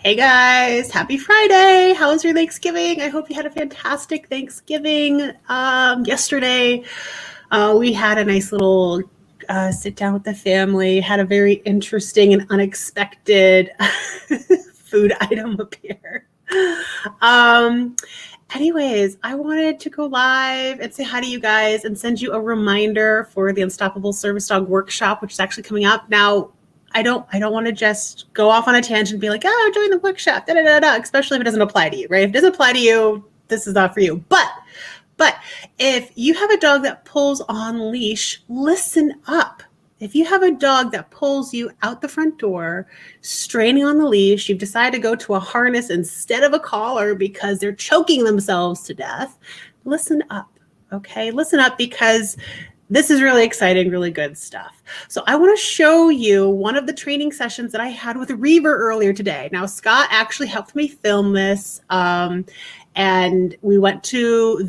Hey guys, happy Friday. How was your Thanksgiving? I hope you had a fantastic Thanksgiving. Yesterday, we had a nice little sit down with the family, had a very interesting and unexpected food item appear. Um, Anyways, I wanted to go live and say hi to you guys and send you a reminder for the Unstoppable Service Dog Workshop, which is actually coming up. Now, I don't want to just go off on a tangent and be like, oh, join the workshop, da da da da, especially if it doesn't apply to you, right? If it doesn't apply to you, this is not for you. But if you have a dog that pulls on leash, listen up. If you have a dog that pulls you out the front door, straining on the leash, you've decided to go to a harness instead of a collar because they're choking themselves to death, listen up, okay? Listen up, because this is really exciting, really good stuff. So I want to show you one of the training sessions that I had with Reiver earlier today. Now, Scott actually helped me film this, and we went to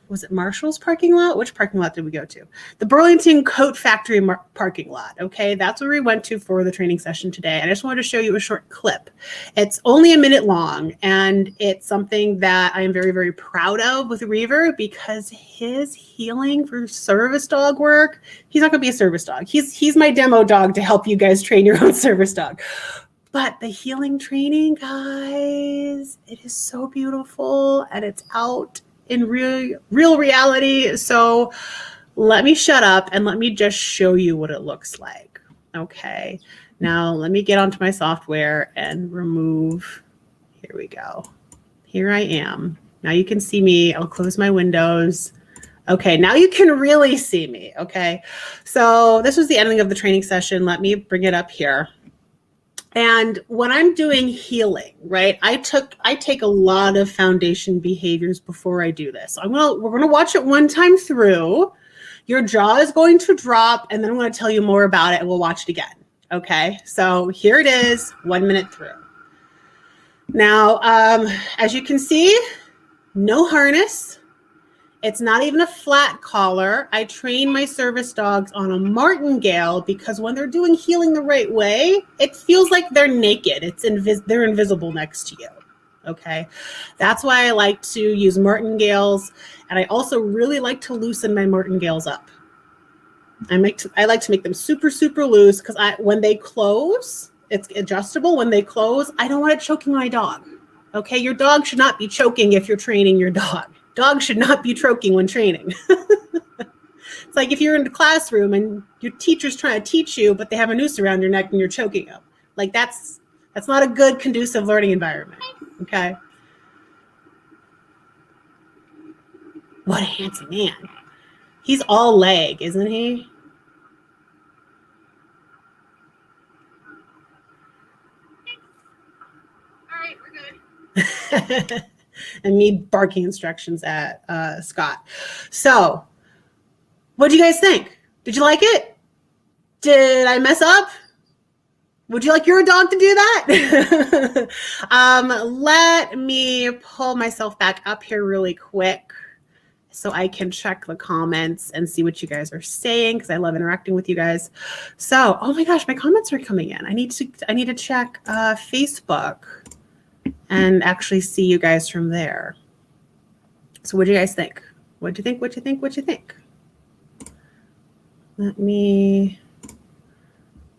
was it Marshall's parking lot? Which parking lot did we go to? The Burlington Coat Factory parking lot. Okay, that's where we went to for the training session today. I just wanted to show you a short clip. It's only a minute long, and it's something that I am very, very proud of with Reiver, because his healing for service dog work, he's not going to be a service dog. He's my demo dog to help you guys train your own service dog. But the healing training, guys, it is so beautiful, and it's out in real reality. So let me shut up and let me just show you what it looks like. Okay, now let me get onto my software and remove. Here we go. Here I am. Now you can see me. I'll close my windows. Okay, now you can really see me. Okay, so this was the ending of the training session. Let me bring it up here. And when I'm doing healing, right, I take a lot of foundation behaviors before I do this. So we're gonna watch it one time through. Your jaw is going to drop, and then I'm going to tell you more about it, and we'll watch it again. Okay, so here it is, 1 minute through. Now, as you can see, no harness. It's not even a flat collar. I train my service dogs on a martingale because when they're doing healing the right way, it feels like they're naked. They're invisible next to you. Okay, that's why I like to use martingales, and I also really like to loosen my martingales up. I like to make them super, super loose, because when they close, it's adjustable. When they close, I don't want it choking my dog. Okay, your dog should not be choking if you're training your dog. Dogs should not be choking when training. It's like if you're in the classroom and your teacher's trying to teach you, but they have a noose around your neck and you're choking them. Like that's not a good, conducive learning environment. Okay. What a handsome man. He's all leg, isn't he? All right, we're good. And me barking instructions at Scott. So what do you guys think? Did you like it? Did I mess up? Would you like your dog to do that? Let me pull myself back up here really quick so I can check the comments and see what you guys are saying, because I love interacting with you guys. So, oh my gosh, my comments are coming in. I need to check Facebook and actually see you guys from there. So what do you guys think? What do you think? What do you think? What do you think? Let me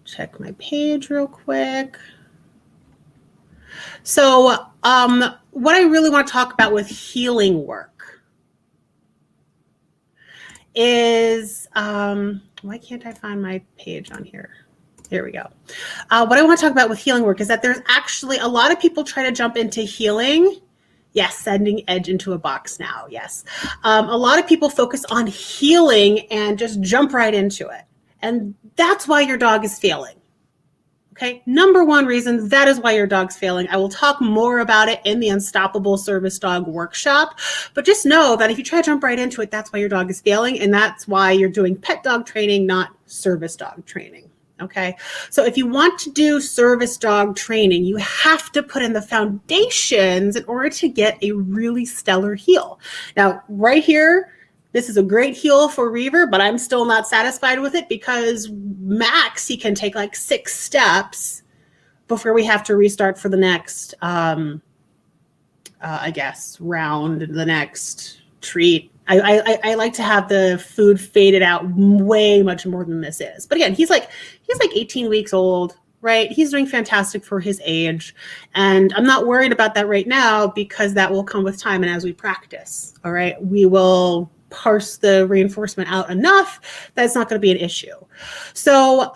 check my page real quick. So what I really want to talk about with healing work is, why can't I find my page on here? Here we go. What I want to talk about with healing work is that there's actually a lot of people try to jump into healing. Yes, sending Edge into a box now. Yes. A lot of people focus on healing and just jump right into it. And that's why your dog is failing. Okay. Number one reason that is why your dog's failing. I will talk more about it in the Unstoppable Service Dog Workshop, but just know that if you try to jump right into it, that's why your dog is failing. And that's why you're doing pet dog training, not service dog training. Okay, so if you want to do service dog training, you have to put in the foundations in order to get a really stellar heel. Now, right here, this is a great heel for Reiver, but I'm still not satisfied with it, because max, he can take like 6 steps before we have to restart for the next, I guess, round, the next treat. I like to have the food faded out way much more than this is. But again, he's like 18 weeks old, right? He's doing fantastic for his age. And I'm not worried about that right now because that will come with time and as we practice, all right? We will parse the reinforcement out enough that it's not going to be an issue. So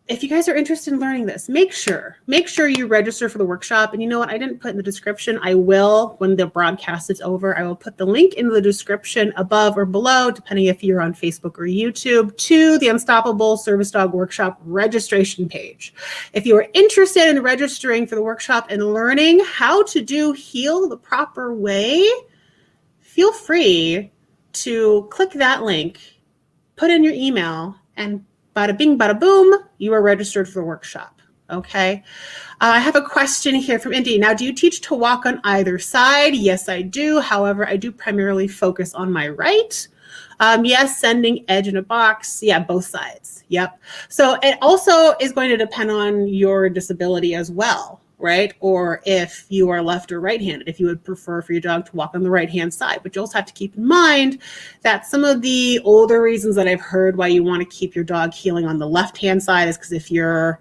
if you guys are interested in learning this, make sure you register for the workshop. And you know what? I didn't put in the description. I will, when the broadcast is over, I will put the link in the description above or below, depending if you're on Facebook or YouTube, to the Unstoppable Service Dog Workshop registration page. If you are interested in registering for the workshop and learning how to do heel the proper way, feel free to click that link, put in your email, and bada bing, bada boom, you are registered for the workshop, okay? I have a question here from Indy. Now, do you teach to walk on either side? Yes, I do. However, I do primarily focus on my right. Yes, sending edge in a box. Yeah, both sides. Yep. So it also is going to depend on your disability as well, right? Or if you are left or right-handed, if you would prefer for your dog to walk on the right-hand side. But you also have to keep in mind that some of the older reasons that I've heard why you want to keep your dog heeling on the left-hand side is because if you're,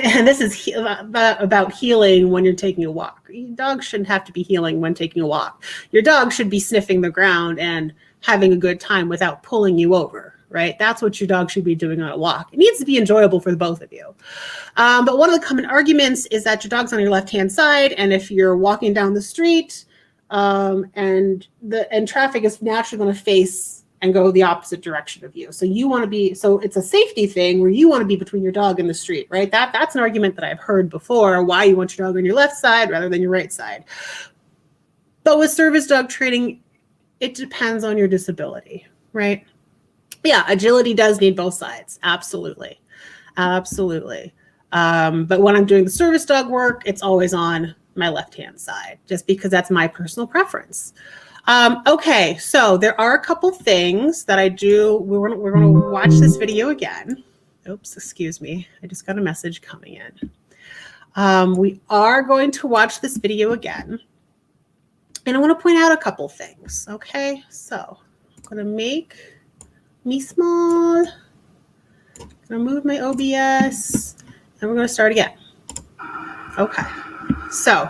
and this is about heeling when you're taking a walk. Your dog shouldn't have to be heeling when taking a walk. Your dog should be sniffing the ground and having a good time without pulling you over, right? That's what your dog should be doing on a walk. It needs to be enjoyable for the both of you. But one of the common arguments is that your dog's on your left-hand side, and if you're walking down the street and traffic is naturally going to face and go the opposite direction of you. So you want to be, so it's a safety thing where you want to be between your dog and the street, right? That's an argument that I've heard before, why you want your dog on your left side rather than your right side. But with service dog training, it depends on your disability, right? Yeah, agility does need both sides. Absolutely. Absolutely. But when I'm doing the service dog work, it's always on my left-hand side, just because that's my personal preference. Okay, so there are a couple things that I do. We're going to watch this video again. Oops, excuse me. I just got a message coming in. We are going to watch this video again. And I want to point out a couple things, okay? So I'm going to make me small. I'm going to move my OBS, and we're going to start again. Okay, so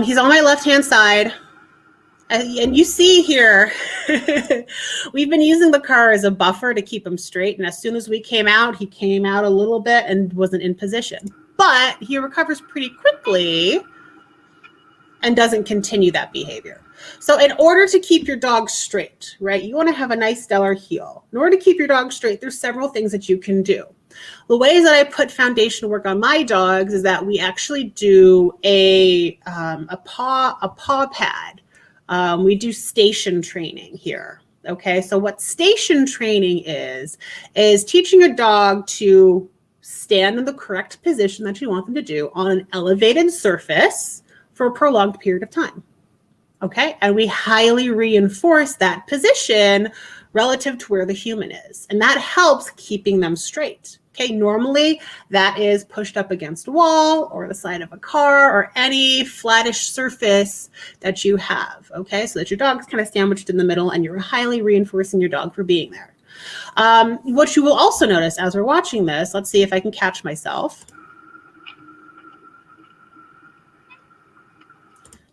he's on my left-hand side. And you see here, we've been using the car as a buffer to keep him straight. And as soon as we came out, he came out a little bit and wasn't in position. But he recovers pretty quickly and doesn't continue that behavior. So in order to keep your dog straight, right, you want to have a nice stellar heel. In order to keep your dog straight, there's several things that you can do. The ways that I put foundation work on my dogs is that we actually do a paw pad. We do station training here. Okay, so what station training is teaching your dog to stand in the correct position that you want them to do on an elevated surface for a prolonged period of time. Okay, and we highly reinforce that position relative to where the human is. And that helps keeping them straight. Okay, normally that is pushed up against a wall or the side of a car or any flattish surface that you have. Okay, so that your dog's kind of sandwiched in the middle and you're highly reinforcing your dog for being there. What you will also notice as we're watching this, let's see if I can catch myself.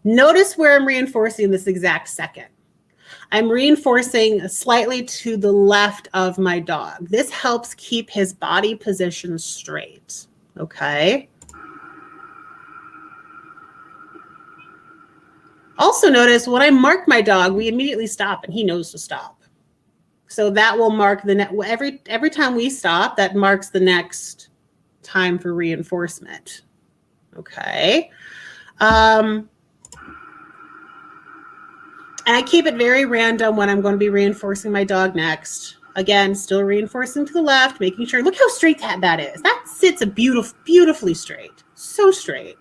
Notice where I'm reinforcing this exact second. I'm reinforcing slightly to the left of my dog. This helps keep his body position straight, okay? Also notice when I mark my dog, we immediately stop and he knows to stop. So that will mark the next, every time we stop, that marks the next time for reinforcement, okay? And I keep it very random when I'm going to be reinforcing my dog next. Again, still reinforcing to the left, making sure, look how straight that is. That sits beautifully straight, so straight.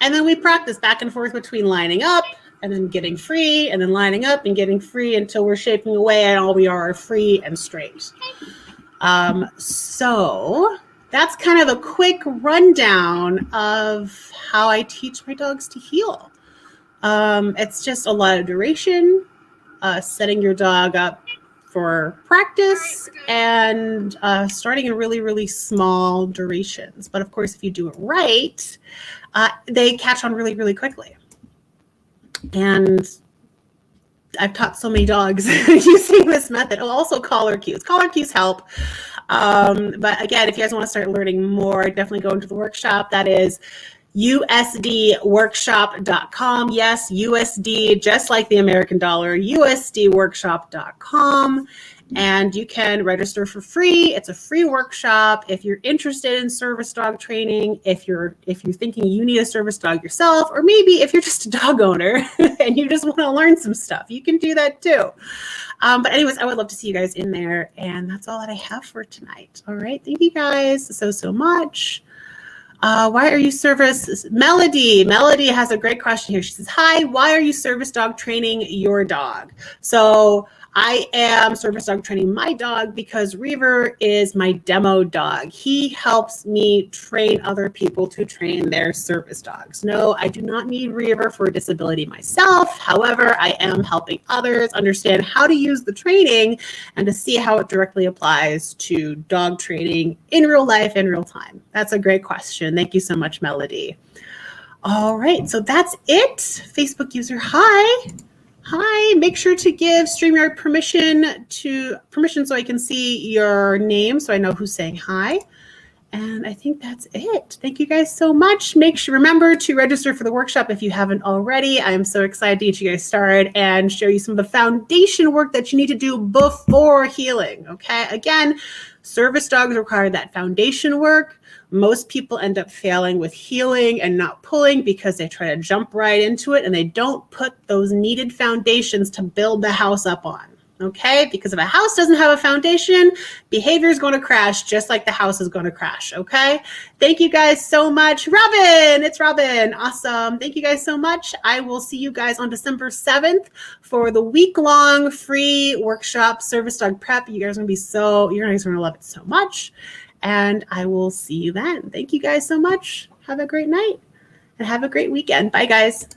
And then we practice back and forth between lining up and then getting free and then lining up and getting free until we're shaping away and all we are free and straight. So that's kind of a quick rundown of how I teach my dogs to heel. It's just a lot of duration, setting your dog up for practice, and starting in really, really small durations. But of course, if you do it right, they catch on really, really quickly. And I've taught so many dogs using this method. Oh, also collar cues. Collar cues help. But again, if you guys want to start learning more, definitely go into the workshop. That is usdworkshop.com. Yes, USD, just like the American dollar, usdworkshop.com. And you can register for free. It's a free workshop. If you're interested in service dog training, if you're thinking you need a service dog yourself, or maybe if you're just a dog owner and you just want to learn some stuff, you can do that too. But anyways, I would love to see you guys in there. And that's all that I have for tonight. All right. Thank you guys so much. Why are you service? Melody has a great question here. She says, hi, why are you service dog training your dog? So I am service dog training my dog because Reiver is my demo dog. He helps me train other people to train their service dogs. No, I do not need Reiver for a disability myself. However, I am helping others understand how to use the training and to see how it directly applies to dog training in real life, in real time. That's a great question. Thank you so much, Melody. All right, so that's it. Facebook user, hi. Hi, make sure to give StreamYard permission so I can see your name so I know who's saying hi. And I think that's it. Thank you guys so much. Remember to register for the workshop if you haven't already. I am so excited to get you guys started and show you some of the foundation work that you need to do before healing. Okay, again, service dogs require that foundation work. Most people end up failing with healing and not pulling because they try to jump right into it and they don't put those needed foundations to build the house up on. Okay, because if a house doesn't have a foundation, behavior is going to crash just like the house is going to crash. Okay, thank you guys so much. Robin, it's Robin. Awesome. Thank you guys so much. I will see you guys on December 7th for the week-long free workshop, Service Dog Prep. You guys are going to love it so much. And I will see you then. Thank you guys so much. Have a great night and have a great weekend. Bye, guys.